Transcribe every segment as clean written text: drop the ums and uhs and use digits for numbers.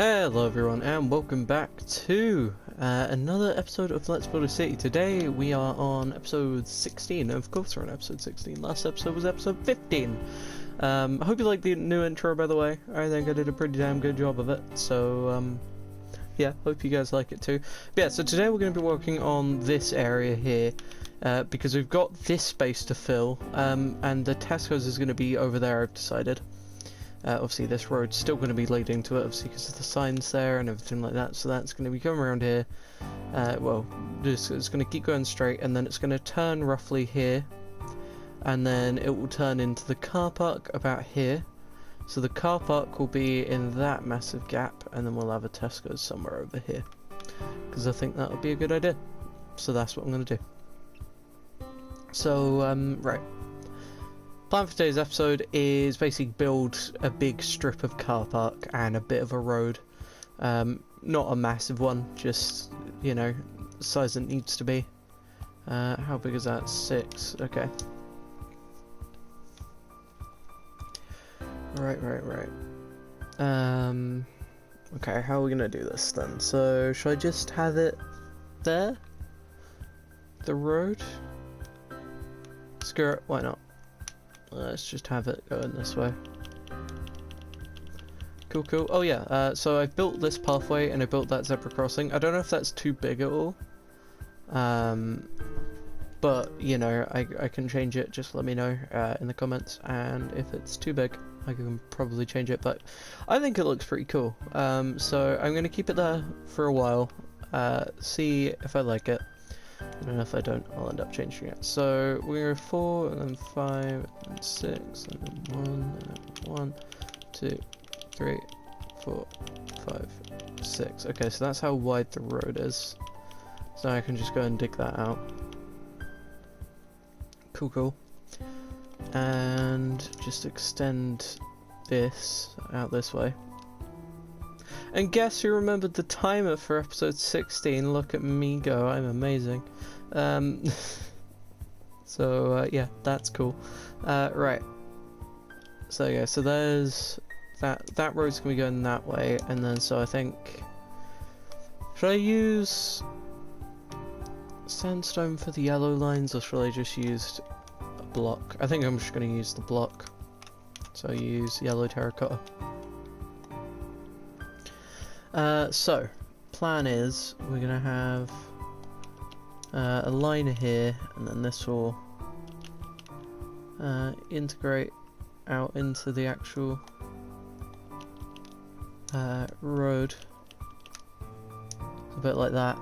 Hello everyone and welcome back to another episode of Let's Build a City. Today we are on episode 16, of course we're on episode 16, last episode was episode 15. I hope you like the new intro, by the way. I think I did a pretty damn good job of it, so yeah, hope you guys like it too. But yeah, so today we're going to be working on this area here, because we've got this space to fill, and the Tesco's is going to be over there, I've decided. Obviously this road's still going to be leading to it, obviously because of the signs there and everything like that, so that's going to be going around here. Well, it's going to keep going straight, and then it's going to turn roughly here, and then it will turn into the car park about here. So the car park will be in that massive gap, and then we'll have a Tesco's somewhere over here, because I think that would be a good idea. So that's what I'm going to do. So, right. Plan for today's episode is basically build a big strip of car park and a bit of a road. Not a massive one, just, you know, the size it needs to be. How big is that? 6, okay. Right. Okay, how are we gonna do this then? So, should I just have it there? The road? Screw it, why not? Let's just have it going this way. Cool. Oh yeah, so I've built this pathway and I built that zebra crossing. I don't know if that's too big at all. But, you know, I can change it, just let me know in the comments. And if it's too big, I can probably change it. But I think it looks pretty cool. So I'm going to keep it there for a while. See if I like it. And if I don't, I'll end up changing it. So we're 4, and then 5, and 6, and then 1, and then 1, 2, 3, 4, 5, 6. Okay, so that's how wide the road is. So I can just go and dig that out. Cool. And just extend this out this way. And guess who remembered the timer for episode 16? Look at me go, I'm amazing. Yeah, that's cool. Right. So yeah, so there's that road's gonna be going that way, and then so I think, should I use sandstone for the yellow lines, or should I just use a block? I think I'm just gonna use the block. So I use yellow terracotta. So, plan is, we're going to have a line here, and then this will integrate out into the actual road, a bit like that,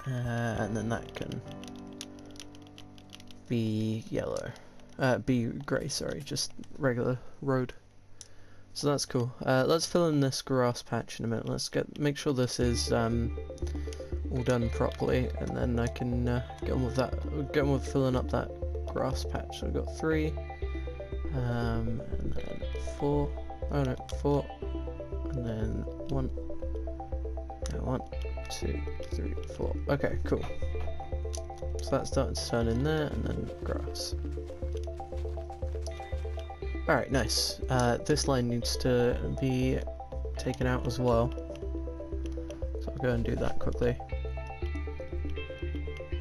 and then that can be yellow, be grey, sorry, just regular road. So that's cool. Let's fill in this grass patch in a minute. Let's make sure this is all done properly, and then I can get on with that. Get on with filling up that grass patch. So we've got 3, and then 4. Oh no, 4, and then 1. 1, 2, 3, 4. Okay, cool. So that's starting to turn in there, and then grass. Alright, nice. This line needs to be taken out as well. So I'll go and do that quickly.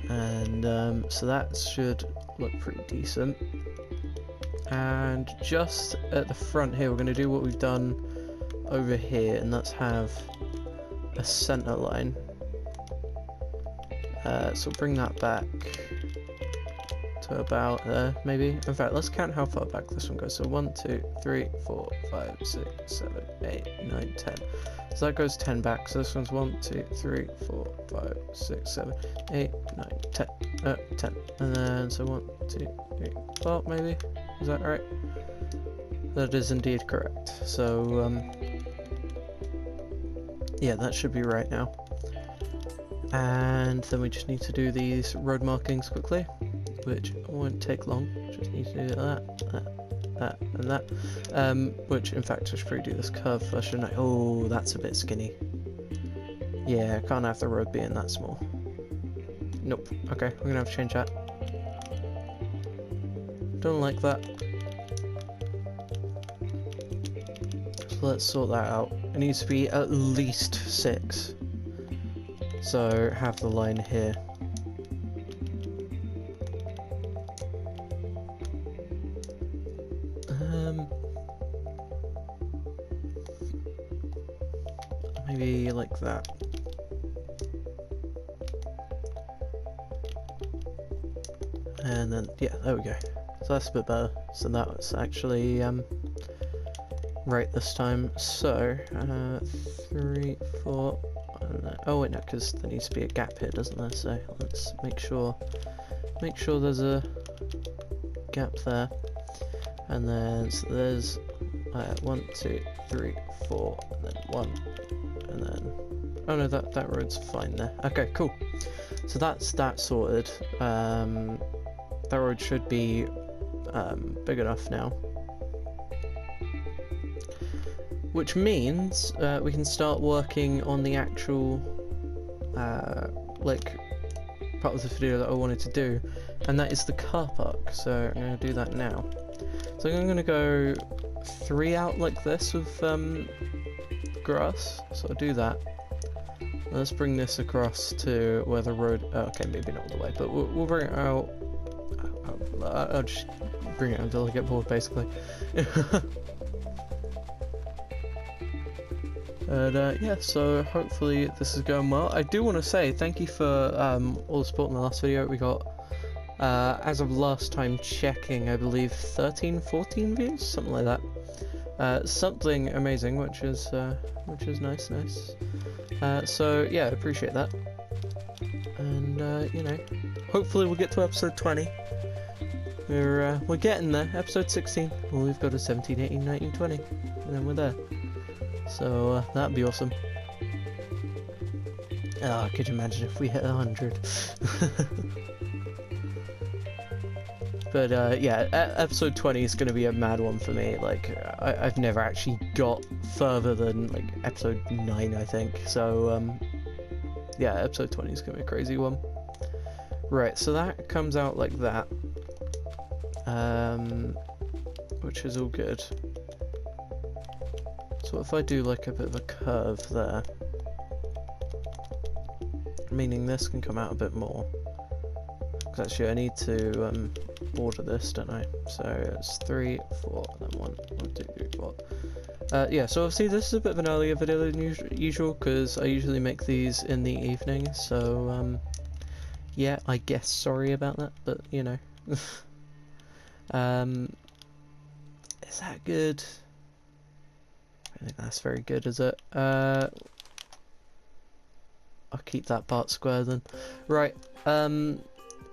And so that should look pretty decent. And just at the front here, we're going to do what we've done over here, and that's have a center line. So bring that back to about there, maybe. In fact, let's count how far back this one goes. So 1, 2, 3, 4, 5, 6, 7, 8, 9, 10. So that goes 10 back. So this one's 1, 2, 3, 4, 5, 6, 7, 8, 9, 10. 10. And then so 1, 2, 3, 4, maybe. Is that right? That is indeed correct. So yeah, that should be right now. And then we just need to do these road markings quickly, which won't take long. Just need to do that, and that. Which, in fact, I should probably do this curve first, shouldn't I? Oh, that's a bit skinny. Yeah, I can't have the road being that small. Nope. Okay, we're gonna have to change that. Don't like that. So let's sort that out. It needs to be at least 6. So have the line here. Maybe like that. And then, yeah, there we go. So that's a bit better. So that's actually right this time. So 3, 4, and then, oh wait, no, because there needs to be a gap here, doesn't there? So let's make sure there's a gap there. And then so there's 1, 2, 3, 4, and then 1, and then oh no, that road's fine there. Okay, cool. So that's that sorted. That road should be big enough now, which means we can start working on the actual like part of the video that I wanted to do, and that is the car park. So I'm going to do that now. So I'm going to go 3 out like this with grass. So I'll do that. Let's bring this across to where the road. Oh, okay, maybe not all the way, but we'll bring it out. I'll just bring it until I get bored, basically. And yeah, so hopefully this is going well. I do want to say thank you for all the support in the last video. We got, as of last time checking, I believe 13, 14 views, something like that. Something amazing, which is nice. So yeah, I appreciate that. And you know, hopefully we'll get to episode 20. We're getting there. Episode 16. Well, we've got a 17, 18, 19, 20, and then we're there. So that'd be awesome. Oh, could you imagine if we hit 100? But yeah, episode 20 is going to be a mad one for me. Like, I've never actually got further than like episode 9, I think. So yeah, episode 20 is going to be a crazy one. Right, so that comes out like that. Which is all good. So if I do like a bit of a curve there, meaning this can come out a bit more. Because actually I need to border this, don't I? So it's 3, 4, and then 1, 2, 3, 4. Yeah, so obviously this is a bit of an earlier video than usual, because I usually make these in the evening, so yeah, I guess sorry about that, but you know. Is that good? I don't think that's very good, is it? I'll keep that part square then. Right, but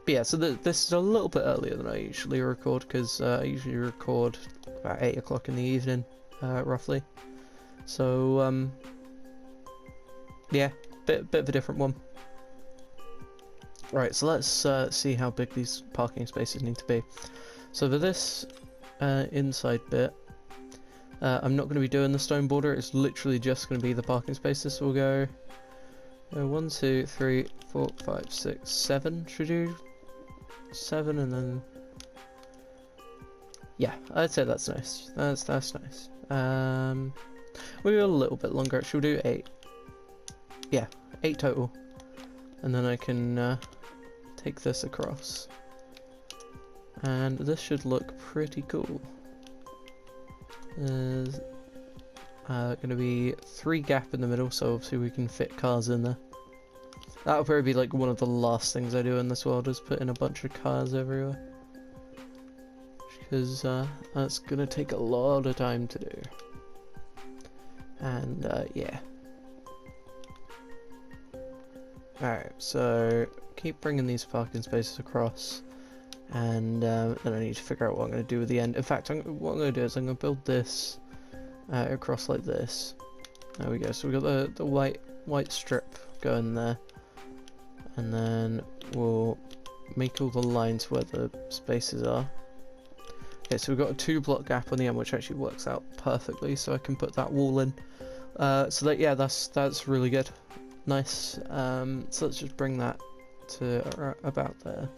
yeah, so this is a little bit earlier than I usually record, because I usually record about 8 o'clock in the evening, roughly. So, yeah, bit of a different one. Right, so let's see how big these parking spaces need to be. So for this inside bit, I'm not going to be doing the stone border, it's literally just going to be the parking spaces. So we'll go 1, 2, 3, 4, 5, 6, 7. Should we do 7 and then... Yeah, I'd say that's nice. That's nice. We'll go a little bit longer, should we do 8? Yeah, 8 total. And then I can take this across. And this should look pretty cool. There's going to be 3 gap in the middle, so obviously we can fit cars in there. That'll probably be like one of the last things I do in this world, is put in a bunch of cars everywhere. Because that's going to take a lot of time to do. And yeah. Alright, so keep bringing these parking spaces across. And then I need to figure out what I'm going to do with the end. In fact, what I'm going to do is I'm going to build this across like this. There we go. So we've got the white strip going there. And then we'll make all the lines where the spaces are. Okay, so we've got a 2-block gap on the end, which actually works out perfectly. So I can put that wall in. So that, yeah, that's really good. Nice. So let's just bring that to about there.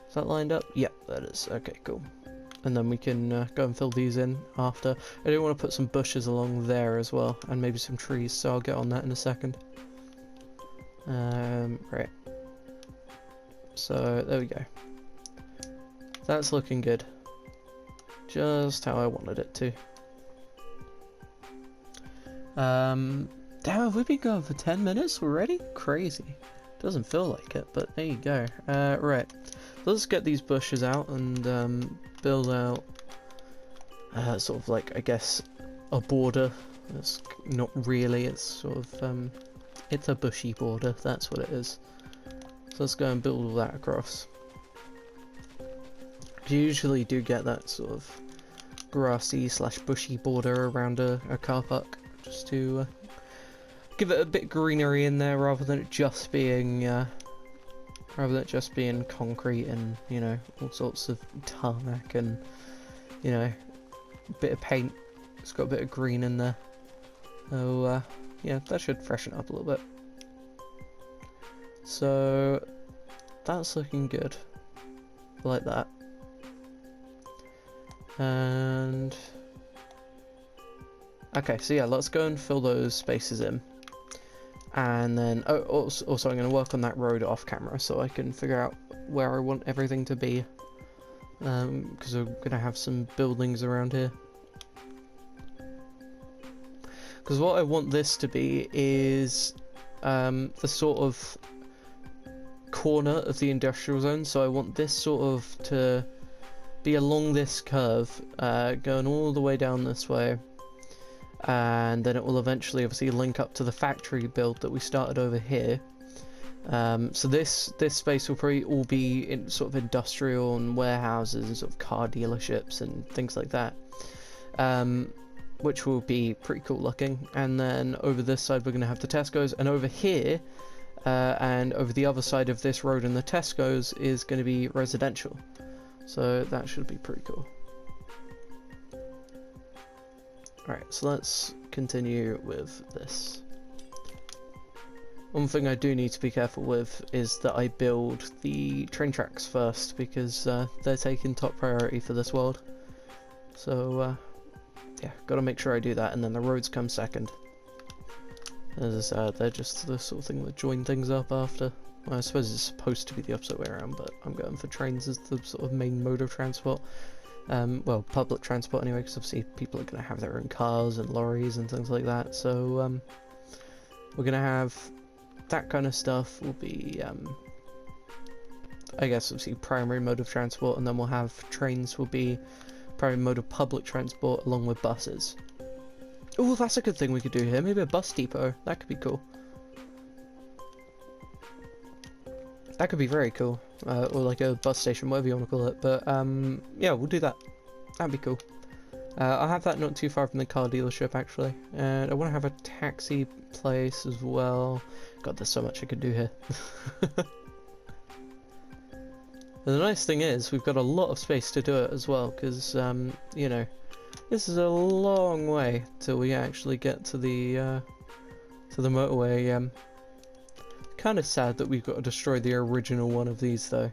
Is that lined up? Yep, that is. Okay, cool. and then we can go and fill these in after. I do want to put some bushes along there as well, and maybe some trees, so I'll get on that in a second. Right. So, there we go. That's looking good. Just how I wanted it to. Damn, have we been going for 10 minutes already? Crazy. Doesn't feel like it, but there you go. Right. Let's get these bushes out and build out sort of like, I guess, a border. It's not really, it's sort of, it's a bushy border, that's what it is. So let's go and build all that across. You usually do get that sort of grassy slash bushy border around a car park, just to give it a bit greenery in there rather than it just being concrete and, you know, all sorts of tarmac and, you know, a bit of paint. It's got a bit of green in there. So yeah, that should freshen up a little bit. So that's looking good, like that. And okay, so yeah, let's go and fill those spaces in. And then, oh, also I'm going to work on that road off camera so I can figure out where I want everything to be. Because we're going to have some buildings around here. Because what I want this to be is the sort of corner of the industrial zone. So I want this sort of to be along this curve, going all the way down this way. And then it will eventually obviously link up to the factory build that we started over here. So this space will probably all be in sort of industrial and warehouses and sort of car dealerships and things like that, which will be pretty cool looking. And then over this side we're going to have the Tesco's, and over here and over the other side of this road and the Tesco's is going to be residential. So that should be pretty cool. Alright, so let's continue with this. One thing I do need to be careful with is that I build the train tracks first, because they're taking top priority for this world. So yeah, gotta make sure I do that, and then the roads come second. As they're just the sort of thing that join things up after. Well, I suppose it's supposed to be the opposite way around, but I'm going for trains as the sort of main mode of transport. Well, public transport anyway, because obviously people are going to have their own cars and lorries and things like that. So we're going to have that kind of stuff will be, I guess, obviously primary mode of transport, and then we'll have trains will be primary mode of public transport along with buses. Oh, that's a good thing we could do here. Maybe a bus depot. That could be cool. That could be very cool, or like a bus station, whatever you want to call it, but yeah, we'll do that. That'd be cool. I'll have that not too far from the car dealership, actually, and I want to have a taxi place as well. God, there's so much I could do here. The nice thing is, we've got a lot of space to do it as well, because, you know, this is a long way till we actually get to the motorway. Kind of sad that we've got to destroy the original one of these, though.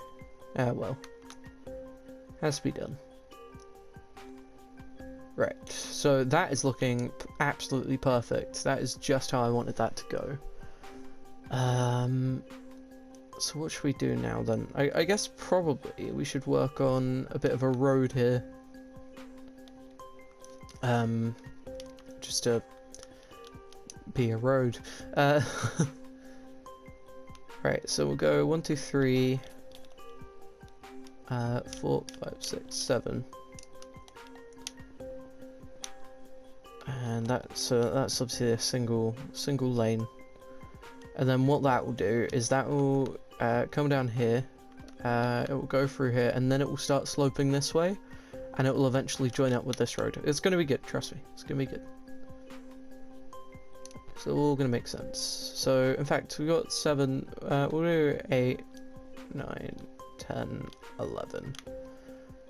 Ah, well. Has to be done. Right, so that is looking absolutely perfect. That is just how I wanted that to go. So what should we do now, then? I guess probably we should work on a bit of a road here. Just to be a road. Right, so we'll go 1, 2, 3, 4, 5, 6, 7. And that's obviously a single lane. And then what that will do is that will come down here, it will go through here, and then it will start sloping this way, and it will eventually join up with this road. It's going to be good, trust me, it's going to be good. It's all going to make sense. So, in fact, we've got 7, we'll do 8, 9, 10, 11.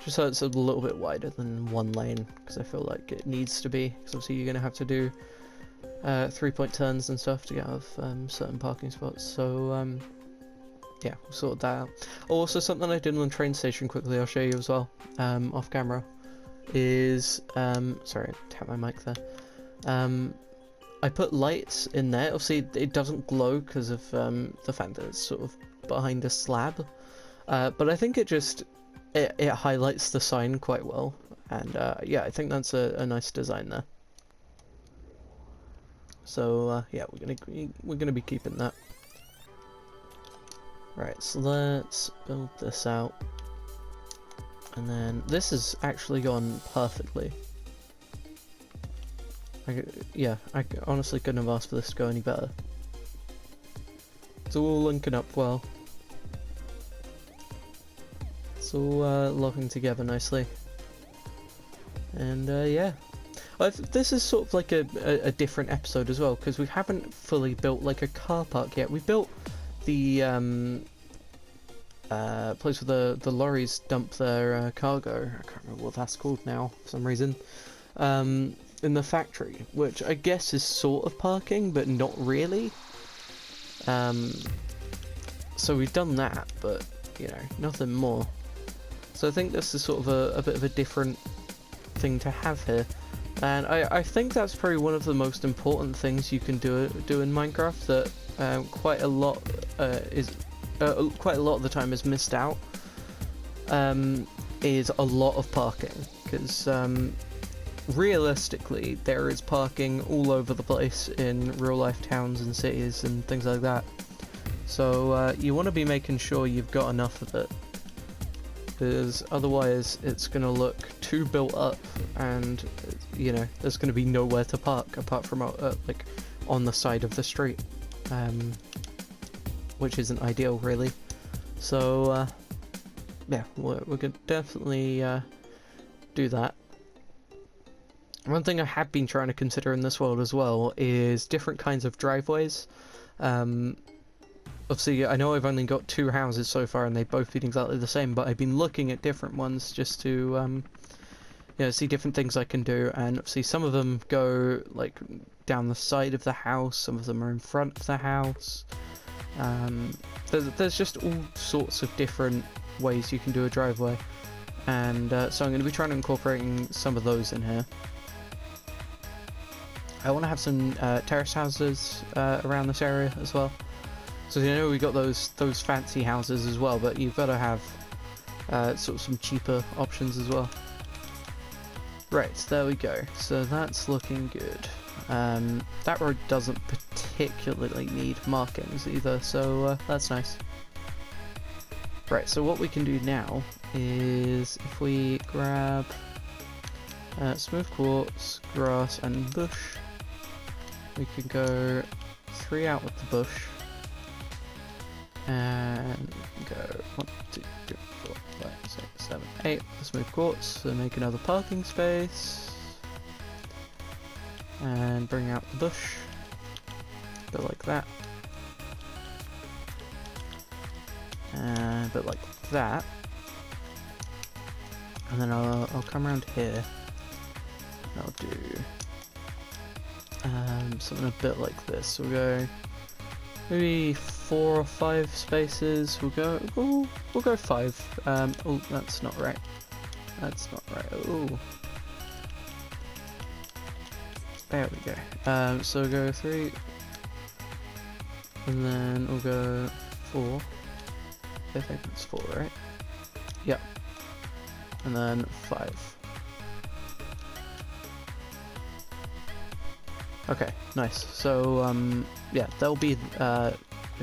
Just so it's a little bit wider than one lane, because I feel like it needs to be. Because obviously you're going to have to do 3-point turns and stuff to get out of certain parking spots. So, yeah, we'll sort that out. Also, something I did on the train station quickly, I'll show you as well, off camera, is, sorry, I tapped my mic there. I put lights in there. Obviously, it doesn't glow because of the fact that it's sort of behind a slab, but I think it just, it highlights the sign quite well, and yeah, I think that's a nice design there. So yeah, we're gonna be keeping that. Right, so let's build this out, and then this has actually gone perfectly. Yeah, I honestly couldn't have asked for this to go any better. It's all linking up well. It's all locking together nicely. And yeah. This is sort of like a different episode as well, because we haven't fully built like a car park yet. We built the place where the lorries dump their cargo. I can't remember what that's called now for some reason. In the factory, which I guess is sort of parking, but not really. So we've done that, but you know, nothing more. So I think this is sort of a bit of a different thing to have here, and I think that's probably one of the most important things you can do in Minecraft that quite a lot of the time is missed out. Is a lot of parking, because realistically, there is parking all over the place in real-life towns and cities and things like that. So you want to be making sure you've got enough of it, because otherwise it's going to look too built up, and you know, there's going to be nowhere to park apart from like on the side of the street, which isn't ideal really. So yeah, we're going to definitely do that. One thing I have been trying to consider in this world as well is different kinds of driveways. Obviously, I know I've only got 2 houses so far and they've both been exactly the same, but I've been looking at different ones just to you know, see different things I can do, and obviously some of them go like down the side of the house, some of them are in front of the house. There's just all sorts of different ways you can do a driveway, and so I'm going to be trying to incorporating some of those in here. I want to have some terrace houses around this area as well. So you know, we got those fancy houses as well, but you've got to have sort of some cheaper options as well. Right, there we go. So that's looking good. That road doesn't particularly need markings either, so that's nice. Right, so what we can do now is if we grab smooth quartz, grass, and bush, we can go 3 out with the bush, and go 1, 2, 3, 4, 5, 6, 7, 8 with smooth quartz, so make another parking space, and bring out the bush, go like that, and a bit like that, and then I'll come around here, and I'll do something a bit like this. So we'll go maybe 4 or 5 spaces. We'll go 5. Oh, that's not right. That's not right. Oh, there we go. So we'll go 3, and then we'll go 4. I think that's 4, right? Yep. And then 5. Okay, nice. So yeah, they'll be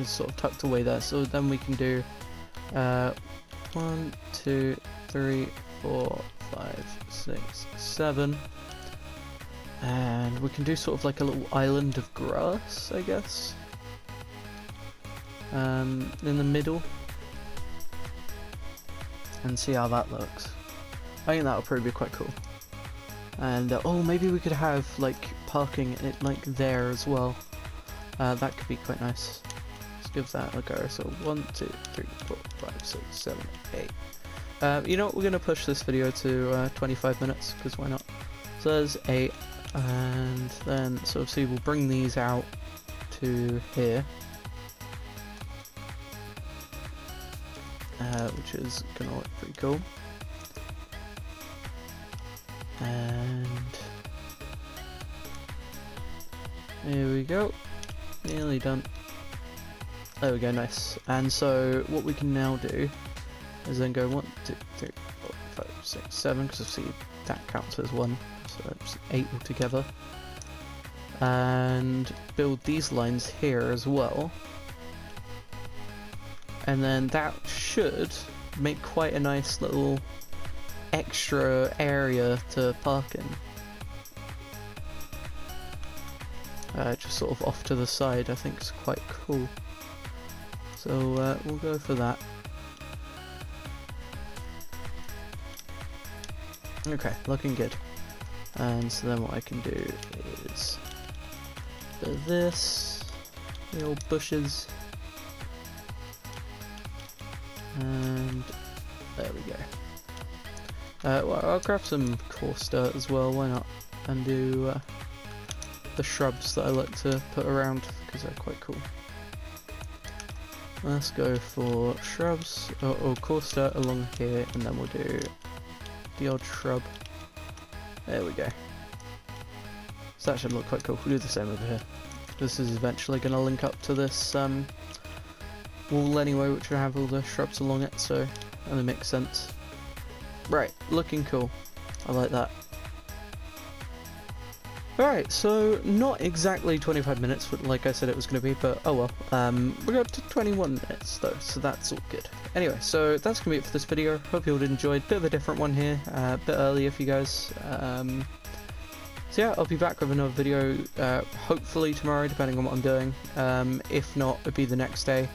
sort of tucked away there. So then we can do 1, 2, 3, 4, 5, 6, 7, and we can do sort of like a little island of grass, I guess, in the middle, and see how that looks. I think that'll probably be quite cool. And oh, maybe we could have like parking it like there as well. That could be quite nice. Let's give that a go. So 1, 2, 3, 4, 5, 6, 7, 8. You know what? We're gonna push this video to 25 minutes because why not? So there's 8, and then so obviously we'll bring these out to here. which is gonna look pretty cool. And here we go, nearly done. There we go, nice. And so what we can now do is then go 1, 2, 3, 4, 5, 6, 7, because I see that counts as 1, so that's 8 altogether. And build these lines here as well. And then that should make quite a nice little extra area to park in. Just sort of off to the side, I think it's quite cool. So we'll go for that. Okay, looking good. And so then what I can do is do this, the old bushes, and there we go. Well, I'll grab some coarse dirt as well, why not, and do the shrubs that I like to put around because they're quite cool. Let's go for shrubs, or coarse dirt along here, and then we'll do the odd shrub. There we go. So that should look quite cool. We'll do the same over here. This is eventually going to link up to this wall anyway, which will have all the shrubs along it, so that makes sense. Right, looking cool. I like that. Alright, so not exactly 25 minutes, like I said it was going to be, but oh well. We're up to 21 minutes though, so that's all good. Anyway, so that's going to be it for this video. Hope you all enjoyed. Bit of a different one here, a bit earlier for you guys. So yeah, I'll be back with another video, hopefully tomorrow, depending on what I'm doing. If not, it'll be the next day.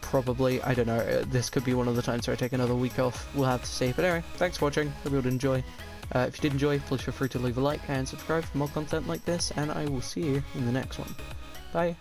Probably, I don't know, this could be one of the times where I take another week off. We'll have to see. But anyway, thanks for watching. Hope you all enjoy. If you did enjoy, please feel free to leave a like and subscribe for more content like this, and I will see you in the next one. Bye.